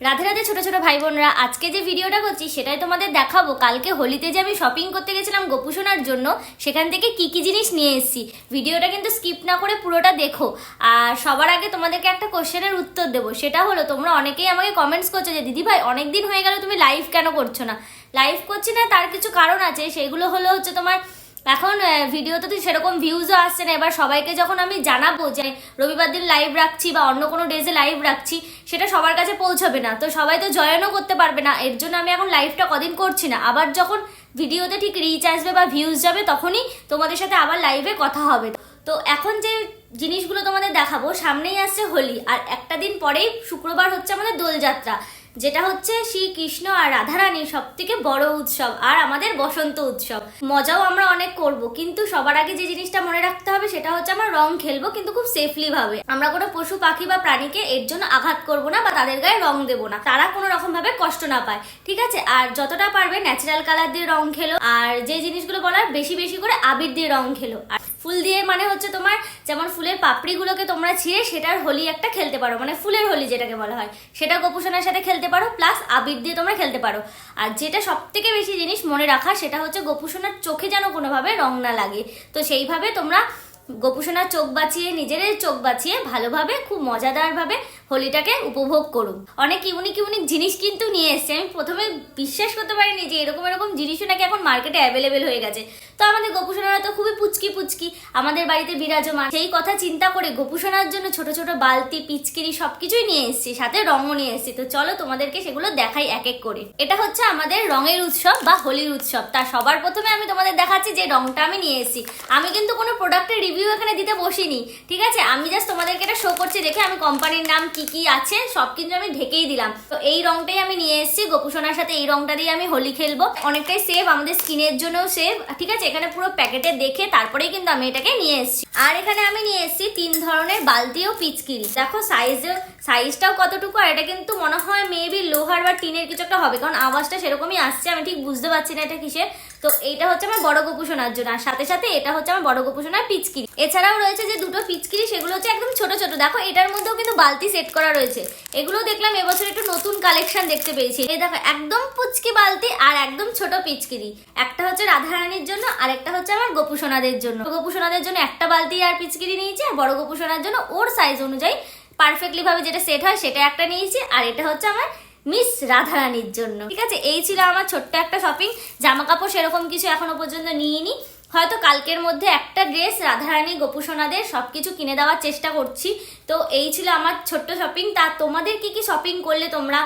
রাধে রাধে ছোট ছোট ভাই বোনরা, আজকে যে ভিডিওটা করছি সেটাই তোমাদের দেখাবো কালকে হোলিতে যে আমি শপিং করতে গেছিলাম গোপু সোনার জন্য, সেখান থেকে কি কি জিনিস নিয়ে এসেছি। ভিডিওটা কিন্তু স্কিপ না করে পুরোটা দেখো। আর সবার আগে তোমাদেরকে একটা কোশ্চেনের উত্তর দেবো, সেটা হলো তোমরা অনেকেই আমাকে কমেন্টস করছো যে দিদি ভাই অনেকদিন হয়ে গেল তুমি লাইভ কেন করছো না। লাইভ করছি না তার কিছু কারণ আছে, সেগুলো হলো হচ্ছে তোমার এখন ভিডিওতে তো সেরকম ভিউজও আসছে না। এবার সবাইকে যখন আমি জানাবো যে রবিবার দিন লাইভ রাখছি বা অন্য কোনো ডেজে লাইভ রাখছি, সেটা সবার কাছে পৌঁছবে না, তো সবাই তো জয়েনও করতে পারবে না। এর জন্য আমি এখন লাইভটা কদিন করছি না। আবার যখন ভিডিওতে ঠিক রিচ আসবে বা ভিউজ যাবে তখনই তোমাদের সাথে আবার লাইভে কথা হবে। তো এখন যে জিনিসগুলো তোমাদের দেখাবো, সামনেই আসছে হোলি, আর একটা দিন পরেই শুক্রবার হচ্ছে আমাদের দোলযাত্রা, যেটা হচ্ছে শ্রীকৃষ্ণ আর রাধারানীর সব থেকে বড় উৎসব আর আমাদের বসন্ত উৎসব। মজাও আমরা অনেক করব, কিন্তু সবার আগে যে জিনিসটা মনে রাখতে হবে সেটা হচ্ছে আমরা রং খেলবো, কিন্তু খুব সেফলি ভাবে। আমরা কোনো পশু পাখি বা প্রাণীকে এর জন্য আঘাত করব না বা তাদের গায়ে রং দেবো না, তারা কোনো রকম ভাবে কষ্ট না পায়, ঠিক আছে? আর যতটা পারবে ন্যাচারাল কালার দিয়ে রং খেলো, আর যে জিনিসগুলো বলার বেশি বেশি করে আবির দিয়ে রং খেলো। আর ফুল দিয়ে মানে হচ্ছে তোমার যেমন ফুলের পাপড়িগুলোকে তোমরা ছিঁড়ে সেটার হোলি একটা খেলতে পারো, মানে ফুলের হোলি যেটাকে বলা হয়, সেটা গোপু সোনার সাথে খেলতে পারো, প্লাস আবির দিয়ে তোমরা খেলতে পারো। আর যেটা সব থেকে বেশি জিনিস মনে রাখা সেটা হচ্ছে গোপু সোনার চোখে যেন কোনোভাবে রং না লাগে। তো সেইভাবে তোমরা গোপু সোনার চোখ বাঁচিয়ে, নিজেদের চোখ বাঁচিয়ে ভালোভাবে খুব মজাদারভাবে হোলিটাকে উপভোগ করুন। অনেক ইউনিক ইউনিক জিনিস কিন্তু নিয়ে এসছে, আমি প্রথমে বিশ্বাস করতে পারিনি যে এরকম এরকম জিনিসও নাকি এখন মার্কেটে অ্যাভেলেবেল হয়ে গেছে। তো আমাদের গোপু সোনারা তো খুবই পুচকি পুচকি আমাদের বাড়িতে বিরাজমান, সেই কথা চিন্তা করে গোপু সোনার জন্য ছোট ছোট বালতি, পিচকিরি সবকিছুই নিয়ে এসেছি, সাথে রঙও নিয়ে এসেছি। তো চলো তোমাদেরকে সেগুলো দেখাই এক এক করে। এটা হচ্ছে আমাদের রঙের উৎসব বা হোলির উৎসব। তার সবার প্রথমে আমি তোমাদের দেখাচ্ছি যে রংটা আমি নিয়ে এসেছি। আমি কিন্তু কোনো প্রোডাক্টের রিভিউ এখানে দিতে বসিনি, ঠিক আছে? আমি জাস্ট তোমাদেরকে এটা শো করছি, দেখে আমি কোম্পানির নাম কি কি আছে সব কিন্তু আমি ঢেকেই দিলাম। তো এই রংটাই আমি নিয়ে এসেছি, গোপু সোনার সাথে এই রংটা দিয়ে আমি হোলি খেলবো। অনেকটাই সেফ, আমাদের স্কিনের জন্যও সেফ, ঠিক আছে? এখানে পুরো প্যাকেটে দেখে তারপরেই কিন্তু আমি এটাকে নিয়ে এসেছি। আর এখানে আমি নিয়ে এসেছি 3 ধরনের বালতি ও পিচকিরি। দেখো সাইজটাও কতটুকু, আর এটা কিন্তু মনে হয় মেবি লোহার বা টিনের কিছু একটা হবে, কারণ আওয়াজটা সেরকমই আসছে, আমি ঠিক বুঝতে পারছি না এটা কিসের। তো এইটা হচ্ছে আমার বড় গোপু সোনার জন্য, আর সাথে সাথে এটা হচ্ছে আমার বড় গোপু সোনার পিচকিরি। এছাড়াও রয়েছে যে দুটো পিচকিরি, সেগুলো হচ্ছে একদম ছোট ছোট। দেখো এটার মধ্যেও কিন্তু বালতি সেট করা রয়েছে। এগুলো দেখলাম এবছর একটু নতুন কালেকশন দেখতে পেয়েছি। এই দেখো একদম পুচকি বালতি আর একদম ছোট পিচকিরি। একটা হচ্ছে রাধারানীর জন্য আর একটা হচ্ছে আমার গোপু সোনাদের জন্য। গোপু সোনাদের জন্য একটা বালতি আর পিচকিরি নিয়েছি, আর বড় গোপু সোনার জন্য ওর সাইজ অনুযায়ী পারফেক্টলি ভাবে যেটা সেট হয় সেটা একটা নিয়েছি, আর এটা হচ্ছে আমার মিস রাধারানীর জন্য, ঠিক আছে? এই ছিল আমার ছোট্ট একটা শপিং। জামা কাপড় সেরকম কিছু এখনো পর্যন্ত নিইনি, হয়তো কালকের মধ্যে একটা ড্রেস রাধারানী গোপু সোনাদের সবকিছু কিনে দেওয়ার চেষ্টা করছি। তো এই ছিল আমার ছোট্ট শপিং। তা তোমাদের কি কি শপিং করলে তোমরা